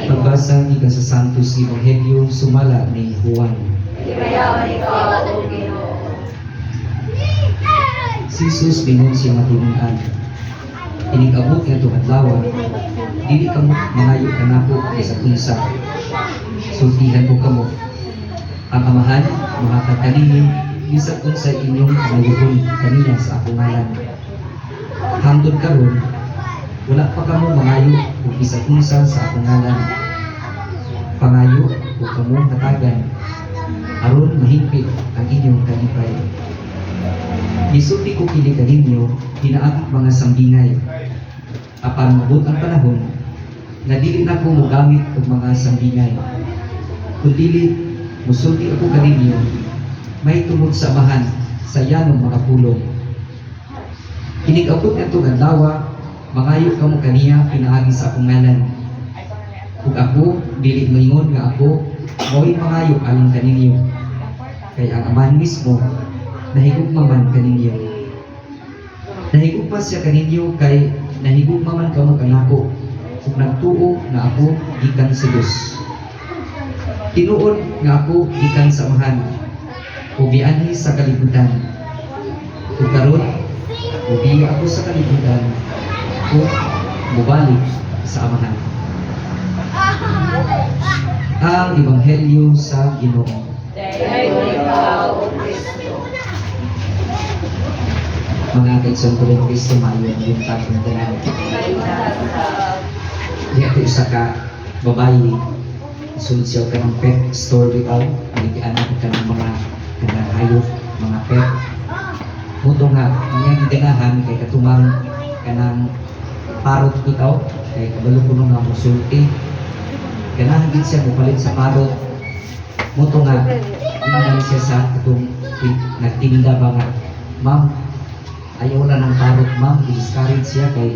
Pagbasa ni sa Santos Ebanghelyo sumala ni Juan. Ipayawan ikaw, O Ginoo. Si Jesus bingon siya matinunan. Inig-abot nga ito adlaw, dili kamo mangayo kanako sa kunsa. Sultihan ko kamo. Ang amahan, mga kakanin, bisag kung sa inyong mayuhon kaniya sa akong ngalan. Hangtod karon, wala pa kamo mangayo o bisag kunsa sa akong ngalan. Pangayo o kamo natagan, aron mahigpit ang inyong kalipay. Gisulti ko kini kaninyo, hinaat mga sambingay. Apan mabot ang panahon, na dili na ko mogamit og mga sambingay. Kung dili, musulti ako kaninyo, may tungod sa amahan sa yanong mga pulong. Inig-abot nito adlaw, mangayo kamo kaniya pinaagi sa akong ngalan. Ug ako dili moingon nga ako mo'y mangayo alang kaninyo. Kay ang amahan mismo nahigugma man kaninyo. Nahigugma siya kaninyo kay nahigugma man kamo kanako ug nagtuo nga ako gikan sa Dios. Tinuod nga ako gikan sa amahan ug gianhi sa kalibutan. Ug karon ubi ako sa kalibutan ug mubalik sa amahan. Ang Ebanghelyo sa Ginoo. Dayon ikaw, O Kristo. Mga kaigsoon ko rin Kristo, maayon yung tatong tanan. Di ako isa ka babae, sunod siya ka ng pet store bitaw, panigianan ka ng mga hayop, mga pet. Muto nga, ang ganahan kay katumang ka ng parot bitaw, kay kabalo ko nung nga musulti. Ganahan din siya mupalit sa parot. Muto nga, tingnan siya sa itong nagtinda ba nga, ma'am, ayaw na ng parot ma'am, i-discourage siya kay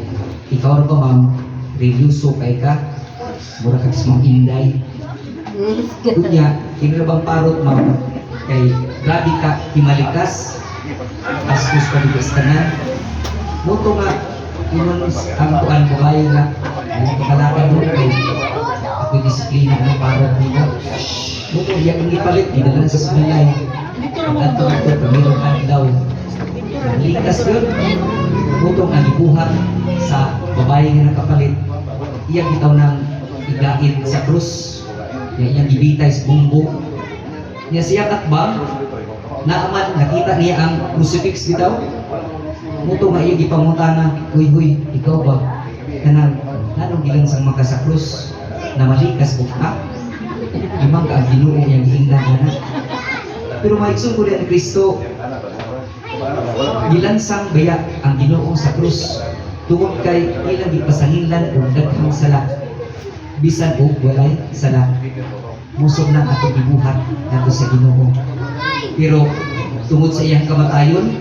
ikaw ba ma'am, reluso kay ka, mura ka sa mga inday. Kunya, tingnan bang parot ma'am, kay grabe ka, himalikas, askus paligas tanan. Muto nga, inon ang tuan ko kayo nga, ang pagkalakan mo kay ako'y disiplina ng parot nila. Muto, iya kong ipalit, ginalan sa sumilay. At ito, pamiruhan daw. Nalikas yun. Muto, ang ibuhat sa babae nga nakapalit. Iya bitaw ng igait sa krus. Iyang ibitay sa bumbong. Niya siya katbang, naaman, nakita niya ang crucifix bitaw. Muto nga iya ipangutana, huy, ikaw ba? Kanang, nanong gilang sang maka sa krus na malikas ko ka? Imang ka ang Ginoo yang giingnan na. Pero maigsoon ko rin ang Kristo, gilansang baya ang Ginoo sa krus tungod kay ilang gipasangilan o daghang sala. Bisan og walay sala, musog na atong gibuhat nato sa Ginoo. Pero tungod sa iyang kamatayon,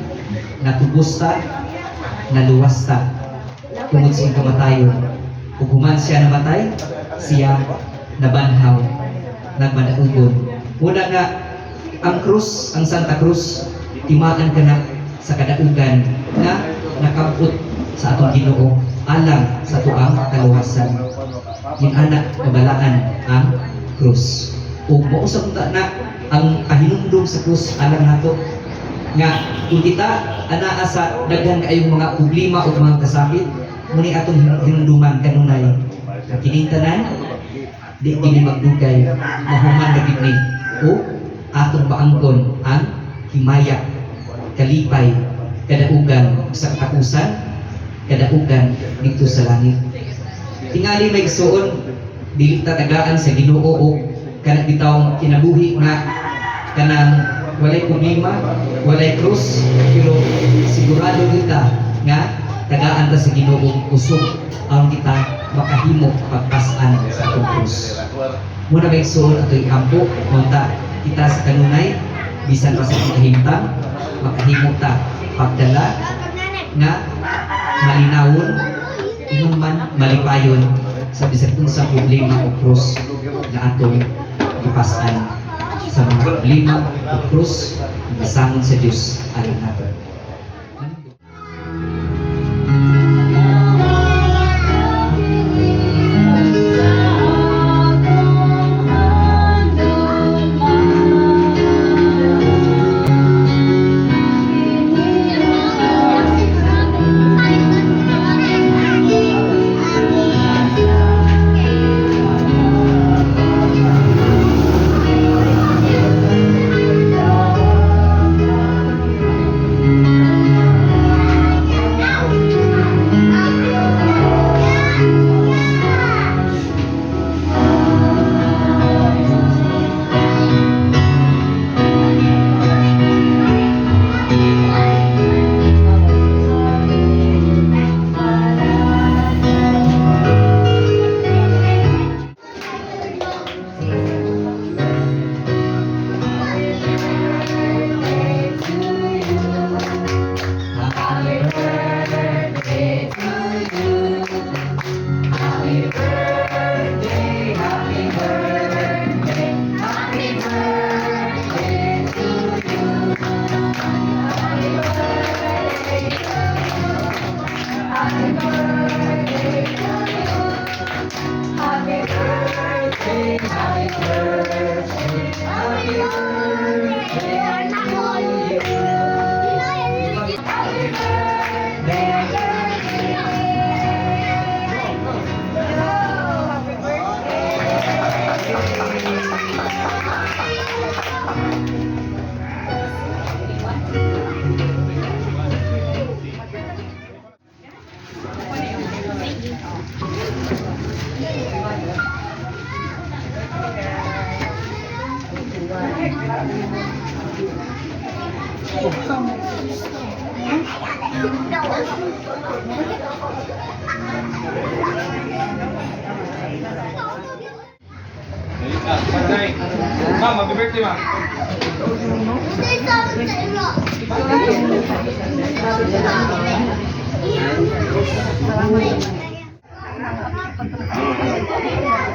natubos ta, naluwas ta. Tungod sa iyang kamatayon, ug human siya namatay, siya nabanhaw, nagmadaugon. Una nga, ang krus, ang Santa Cruz, timaan ka na sa kadaugan na nakabot sa atong Ginoo alang sa tuang kaluwasan. Yung anak kabalaan ang krus. O mausap na ang kahinumdum sa krus alang nato nga kung kita anaa sa daghan kayong mga problema o mga kasakit, muni atong hinumduman kanunay na kinintanan di kini magdugay mahuman na gid o atong paangkon ang himaya, kalipay, kadaugan sa katapusan, kadaugan dito sa langit. Tingali may igsoon, dili tatagaan sa Ginoo o kana bitawng kinabuhi nga kanang walay problema, walay krus, pero sigurado kita nga tagaan ta sa Ginoo usog ang kita makahimo pagpasan sa atong krus. Muna may igsoon ato ikampo, monta kita sa kanunay bisan pa sa kahimtang makahimo ta pagdala nga malinawon ingon man malipayon sa bisan unsang problema o krus na atong ipasan sa mga problema o krus nga sangon sa Dios alang nato. Ma'am, happy birthday, ma'am. Thank you.